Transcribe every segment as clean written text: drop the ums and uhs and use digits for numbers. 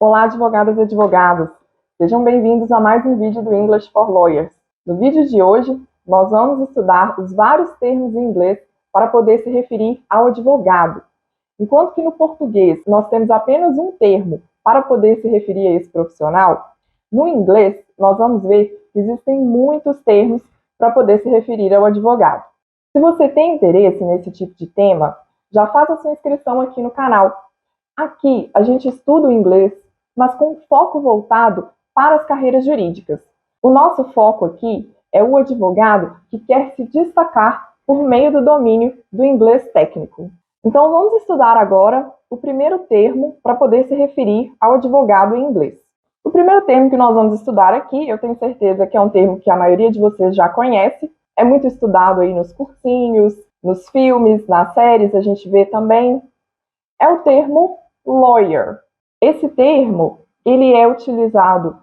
Olá, advogadas e advogados! Sejam bem-vindos a mais um vídeo do English for Lawyers. No vídeo de hoje, nós vamos estudar os vários termos em inglês para poder se referir ao advogado. Enquanto que no português nós temos apenas um termo para poder se referir a esse profissional, no inglês nós vamos ver que existem muitos termos para poder se referir ao advogado. Se você tem interesse nesse tipo de tema, já faça sua inscrição aqui no canal. Aqui a gente estuda o inglês, mas com foco voltado para as carreiras jurídicas. O nosso foco aqui é o advogado que quer se destacar por meio do domínio do inglês técnico. Então vamos estudar agora o primeiro termo para poder se referir ao advogado em inglês. O primeiro termo que nós vamos estudar aqui, eu tenho certeza que é um termo que a maioria de vocês já conhece, é muito estudado aí nos cursinhos, nos filmes, nas séries, a gente vê também, é o termo lawyer. Esse termo, ele é utilizado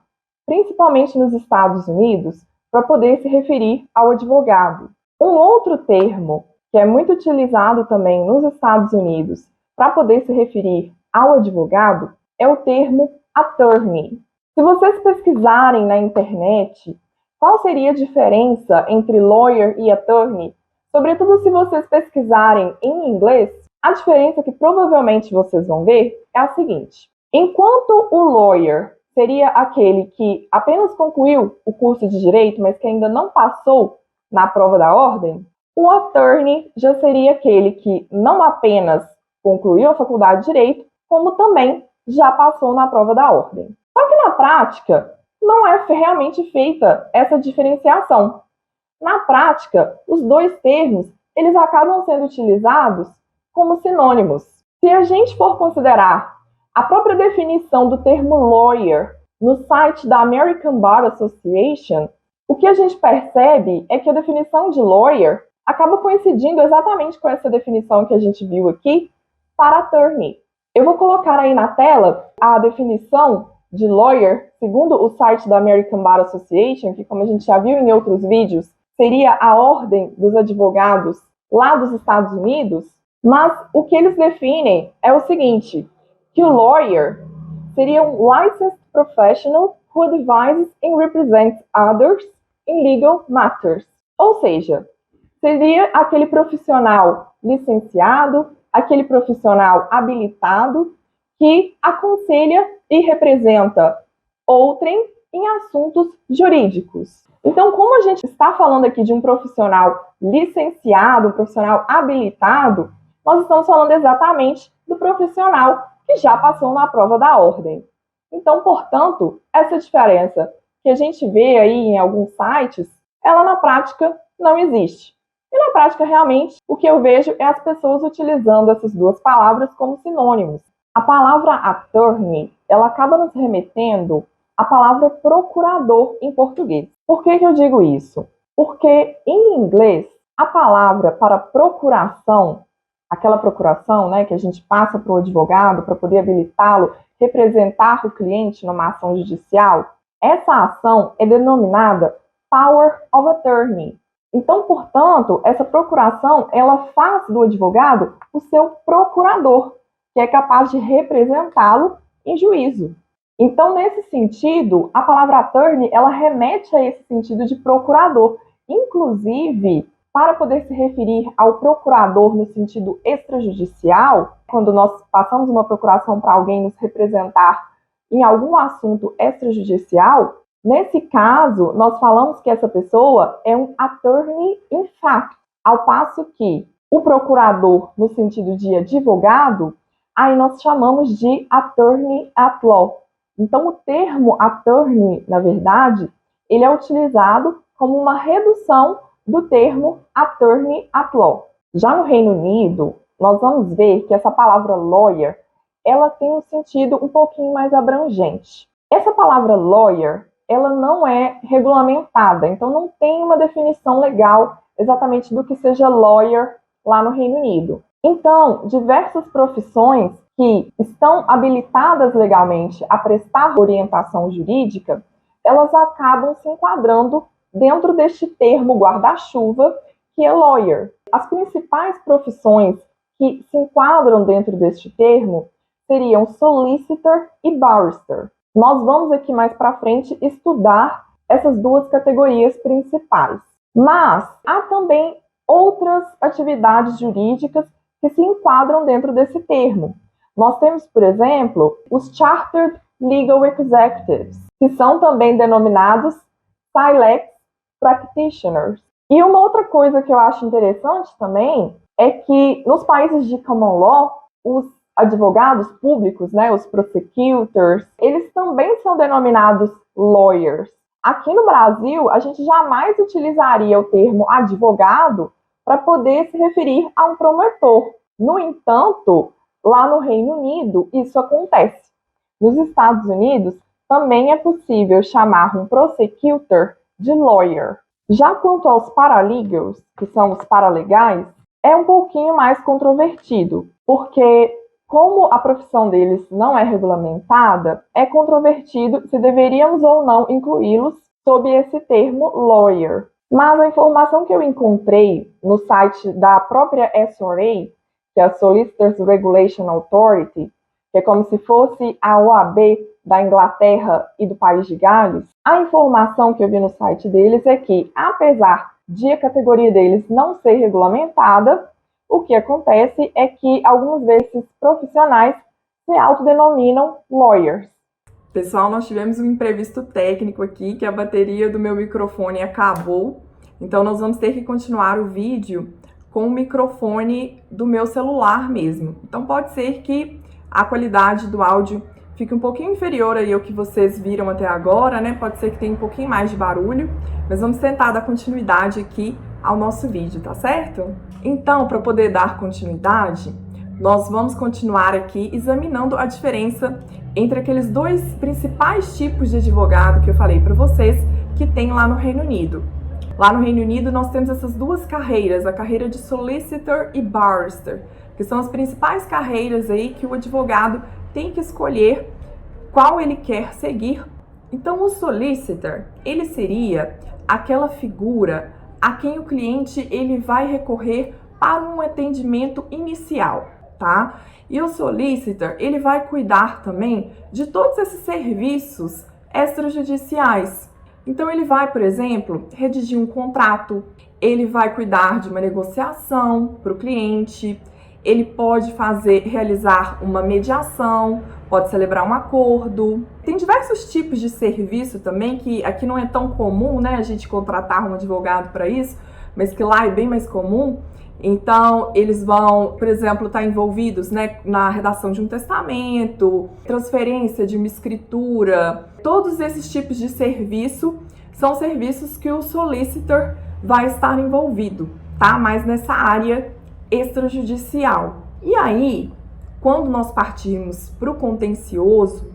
principalmente nos Estados Unidos para poder se referir ao advogado. Um outro termo que é muito utilizado também nos Estados Unidos para poder se referir ao advogado é o termo attorney. Se vocês pesquisarem na internet qual seria a diferença entre lawyer e attorney, sobretudo se vocês pesquisarem em inglês, a diferença que provavelmente vocês vão ver é a seguinte: enquanto o lawyer seria aquele que apenas concluiu o curso de direito, mas que ainda não passou na prova da ordem, o attorney já seria aquele que não apenas concluiu a faculdade de direito, como também já passou na prova da ordem. Só que na prática, não é realmente feita essa diferenciação. Na prática, os dois termos, eles acabam sendo utilizados como sinônimos. Se a gente for considerar a própria definição do termo lawyer no site da American Bar Association, o que a gente percebe é que a definição de lawyer acaba coincidindo exatamente com essa definição que a gente viu aqui para attorney. Eu vou colocar aí na tela a definição de lawyer, segundo o site da American Bar Association, que, como a gente já viu em outros vídeos, seria a ordem dos advogados lá dos Estados Unidos. Mas o que eles definem é o seguinte, que o lawyer seria um licensed professional who advises and represents others in legal matters. Ou seja, seria aquele profissional licenciado, aquele profissional habilitado que aconselha e representa outrem em assuntos jurídicos. Então, como a gente está falando aqui de um profissional licenciado, um profissional habilitado, nós estamos falando exatamente do profissional que já passou na prova da ordem. Então, portanto, essa diferença que a gente vê aí em alguns sites, ela na prática não existe. E na prática, realmente, o que eu vejo é as pessoas utilizando essas duas palavras como sinônimos. A palavra attorney, ela acaba nos remetendo à palavra procurador em português. Por que eu digo isso? Porque em inglês, a palavra para procuração, aquela procuração, né, que a gente passa para o advogado para poder habilitá-lo, representar o cliente numa ação judicial, essa ação é denominada Power of Attorney. Então, portanto, essa procuração, ela faz do advogado o seu procurador, que é capaz de representá-lo em juízo. Então, nesse sentido, a palavra attorney, ela remete a esse sentido de procurador. Inclusive, para poder se referir ao procurador no sentido extrajudicial, quando nós passamos uma procuração para alguém nos representar em algum assunto extrajudicial, nesse caso, nós falamos que essa pessoa é um attorney in fact, ao passo que o procurador, no sentido de advogado, aí nós chamamos de attorney at law. Então, o termo attorney, na verdade, ele é utilizado como uma redução do termo attorney at law. Já no Reino Unido, nós vamos ver que essa palavra lawyer, ela tem um sentido um pouquinho mais abrangente. Essa palavra lawyer, ela não é regulamentada, então não tem uma definição legal exatamente do que seja lawyer lá no Reino Unido. Então, diversas profissões que estão habilitadas legalmente a prestar orientação jurídica, elas acabam se enquadrando dentro deste termo guarda-chuva, que é lawyer. As principais profissões que se enquadram dentro deste termo seriam solicitor e barrister. Nós vamos aqui mais para frente estudar essas duas categorias principais. Mas há também outras atividades jurídicas que se enquadram dentro desse termo. Nós temos, por exemplo, os Chartered Legal Executives, que são também denominados Silex Practitioners. E uma outra coisa que eu acho interessante também é que nos países de common law, os advogados públicos, os prosecutors, eles também são denominados lawyers. Aqui no Brasil, a gente jamais utilizaria o termo advogado para poder se referir a um promotor. No entanto, lá no Reino Unido, isso acontece. Nos Estados Unidos, também é possível chamar um prosecutor de lawyer. Já quanto aos paralegals, que são os paralegais, é um pouquinho mais controvertido, porque como a profissão deles não é regulamentada, é controvertido se deveríamos ou não incluí-los sob esse termo lawyer. Mas a informação que eu encontrei no site da própria SRA, que é a Solicitors Regulation Authority, que é como se fosse a OAB da Inglaterra e do País de Gales, a informação que eu vi no site deles é que, apesar de a categoria deles não ser regulamentada, o que acontece é que algumas desses profissionais se autodenominam lawyers. Pessoal, nós tivemos um imprevisto técnico aqui, que a bateria do meu microfone acabou, então nós vamos ter que continuar o vídeo com o microfone do meu celular mesmo. Então pode ser que a qualidade do áudio fique um pouquinho inferior aí ao que vocês viram até agora, Pode ser que tenha um pouquinho mais de barulho, mas vamos tentar dar continuidade aqui ao nosso vídeo, tá certo? Então, para poder dar continuidade, nós vamos continuar aqui examinando a diferença entre aqueles dois principais tipos de advogado que eu falei para vocês que tem lá no Reino Unido. Lá no Reino Unido nós temos essas duas carreiras, a carreira de solicitor e barrister, que são as principais carreiras aí que o advogado tem que escolher qual ele quer seguir. Então o solicitor, ele seria aquela figura a quem o cliente ele vai recorrer para um atendimento inicial, tá? E o solicitor, ele vai cuidar também de todos esses serviços extrajudiciais. Então ele vai, por exemplo, redigir um contrato, ele vai cuidar de uma negociação para o cliente, ele pode realizar uma mediação, pode celebrar um acordo. Tem diversos tipos de serviço também, que aqui não é tão comum, a gente contratar um advogado para isso, mas que lá é bem mais comum. Então, eles vão, por exemplo, estar envolvidos na redação de um testamento, transferência de uma escritura. Todos esses tipos de serviço são serviços que o solicitor vai estar envolvido, tá? Mas nessa área extrajudicial. E aí, quando nós partimos para o contencioso,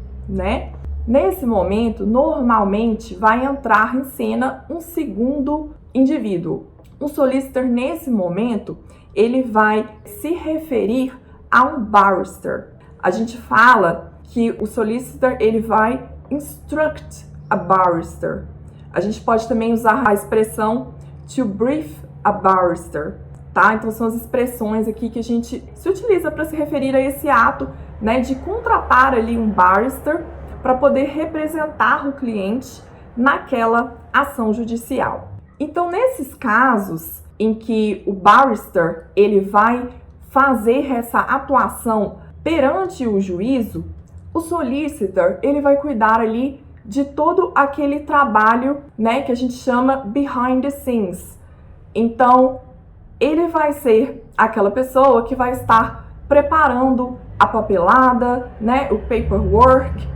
nesse momento, normalmente vai entrar em cena um segundo indivíduo. O solicitor, nesse momento, ele vai se referir a um barrister. A gente fala que o solicitor, ele vai instruct a barrister. A gente pode também usar a expressão to brief a barrister, tá? Então são as expressões aqui que a gente se utiliza para se referir a esse ato, de contratar ali um barrister para poder representar o cliente naquela ação judicial. Então, nesses casos em que o barrister ele vai fazer essa atuação perante o juízo, o solicitor ele vai cuidar ali de todo aquele trabalho, que a gente chama behind the scenes. Então, ele vai ser aquela pessoa que vai estar preparando a papelada, o paperwork,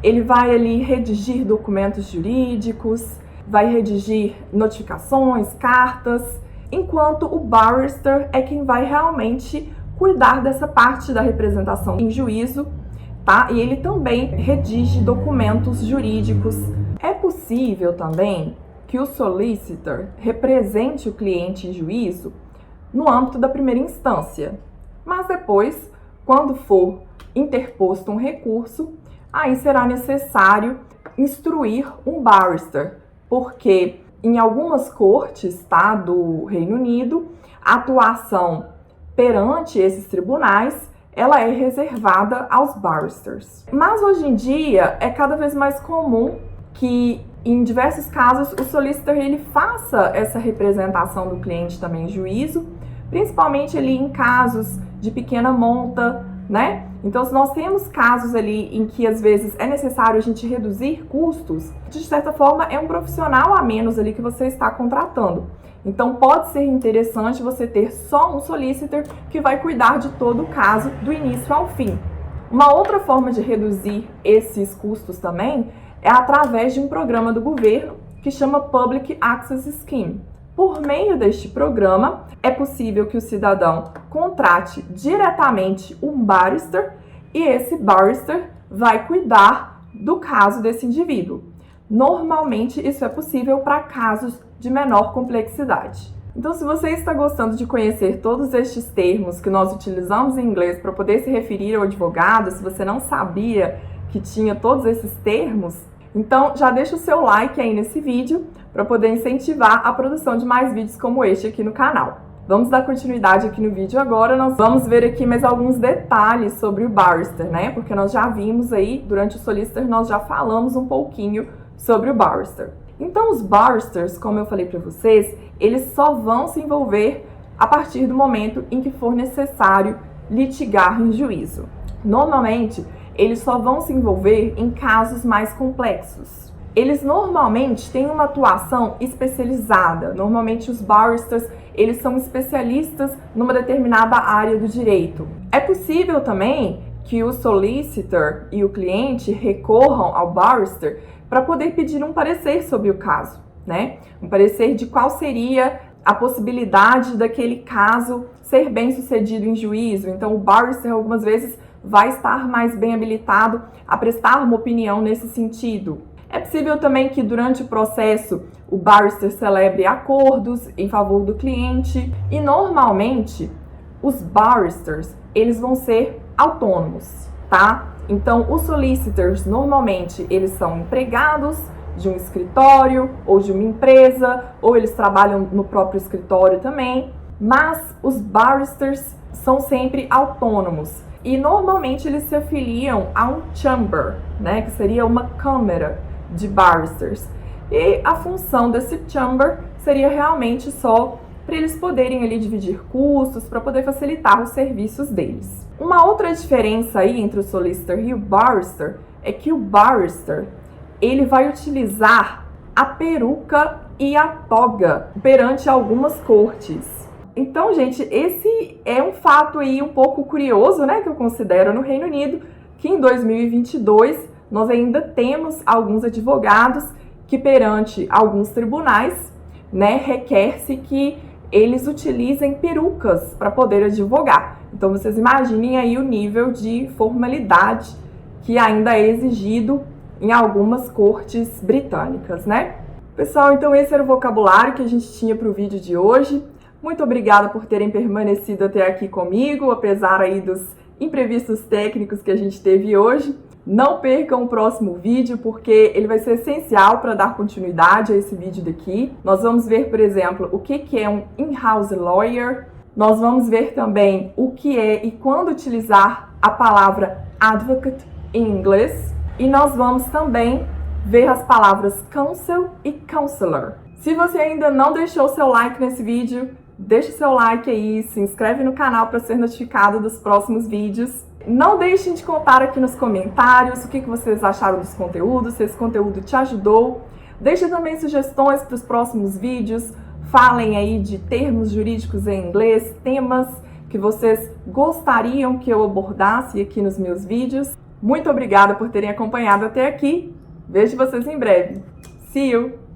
ele vai ali redigir documentos jurídicos, vai redigir notificações, cartas, enquanto o barrister é quem vai realmente cuidar dessa parte da representação em juízo, tá? E ele também redige documentos jurídicos. É possível também que o solicitor represente o cliente em juízo no âmbito da primeira instância, mas depois, quando for interposto um recurso, aí será necessário instruir um barrister, porque em algumas cortes, do Reino Unido, a atuação perante esses tribunais ela é reservada aos barristers. Mas hoje em dia é cada vez mais comum que em diversos casos o solicitor ele faça essa representação do cliente também em juízo, principalmente ali em casos de pequena monta, né? Então, se nós temos casos ali em que às vezes é necessário a gente reduzir custos, de certa forma é um profissional a menos ali que você está contratando. Então, pode ser interessante você ter só um solicitor que vai cuidar de todo o caso do início ao fim. Uma outra forma de reduzir esses custos também é através de um programa do governo que chama Public Access Scheme. Por meio deste programa, é possível que o cidadão contrate diretamente um barrister e esse barrister vai cuidar do caso desse indivíduo. Normalmente, isso é possível para casos de menor complexidade. Então, se você está gostando de conhecer todos estes termos que nós utilizamos em inglês para poder se referir ao advogado, se você não sabia que tinha todos esses termos, então já deixa o seu like aí nesse vídeo para poder incentivar a produção de mais vídeos como este aqui no canal. Vamos dar continuidade aqui no vídeo agora, nós vamos ver aqui mais alguns detalhes sobre o barrister, né? Porque nós já vimos aí, durante o solicitor, nós já falamos um pouquinho sobre o barrister. Então, os barristers, como eu falei para vocês, eles só vão se envolver a partir do momento em que for necessário litigar em juízo. Normalmente, eles só vão se envolver em casos mais complexos. Eles normalmente têm uma atuação especializada. Normalmente, os barristers, eles são especialistas numa determinada área do direito. É possível também que o solicitor e o cliente recorram ao barrister para poder pedir um parecer sobre o caso, né? Um parecer de qual seria a possibilidade daquele caso ser bem sucedido em juízo. Então, o barrister algumas vezes vai estar mais bem habilitado a prestar uma opinião nesse sentido. É possível também que durante o processo o barrister celebre acordos em favor do cliente e normalmente os barristers eles vão ser autônomos, tá? Então, os solicitors, normalmente, eles são empregados de um escritório ou de uma empresa, ou eles trabalham no próprio escritório também, mas os barristers são sempre autônomos e, normalmente, eles se afiliam a um chamber, né, que seria uma câmara de barristers. E a função desse chamber seria realmente só para eles poderem ali dividir custos, para poder facilitar os serviços deles. Uma outra diferença aí entre o solicitor e o barrister é que o barrister, ele vai utilizar a peruca e a toga perante algumas cortes. Então, gente, esse é um fato aí um pouco curioso, né, que eu considero no Reino Unido, que em 2022 nós ainda temos alguns advogados que perante alguns tribunais, né, requer-se que eles utilizem perucas para poder advogar. Então, vocês imaginem aí o nível de formalidade que ainda é exigido em algumas cortes britânicas, né? Pessoal, então esse era o vocabulário que a gente tinha para o vídeo de hoje. Muito obrigada por terem permanecido até aqui comigo, apesar aí dos imprevistos técnicos que a gente teve hoje. Não percam o próximo vídeo, porque ele vai ser essencial para dar continuidade a esse vídeo daqui. Nós vamos ver, por exemplo, o que é um in-house lawyer. Nós vamos ver também o que é e quando utilizar a palavra advocate em inglês. E nós vamos também ver as palavras counsel e counselor. Se você ainda não deixou seu like nesse vídeo, deixa seu like aí, se inscreve no canal para ser notificado dos próximos vídeos. Não deixem de contar aqui nos comentários o que vocês acharam dos conteúdos, se esse conteúdo te ajudou. Deixem também sugestões para os próximos vídeos. Falem aí de termos jurídicos em inglês, temas que vocês gostariam que eu abordasse aqui nos meus vídeos. Muito obrigada por terem acompanhado até aqui. Vejo vocês em breve. See you!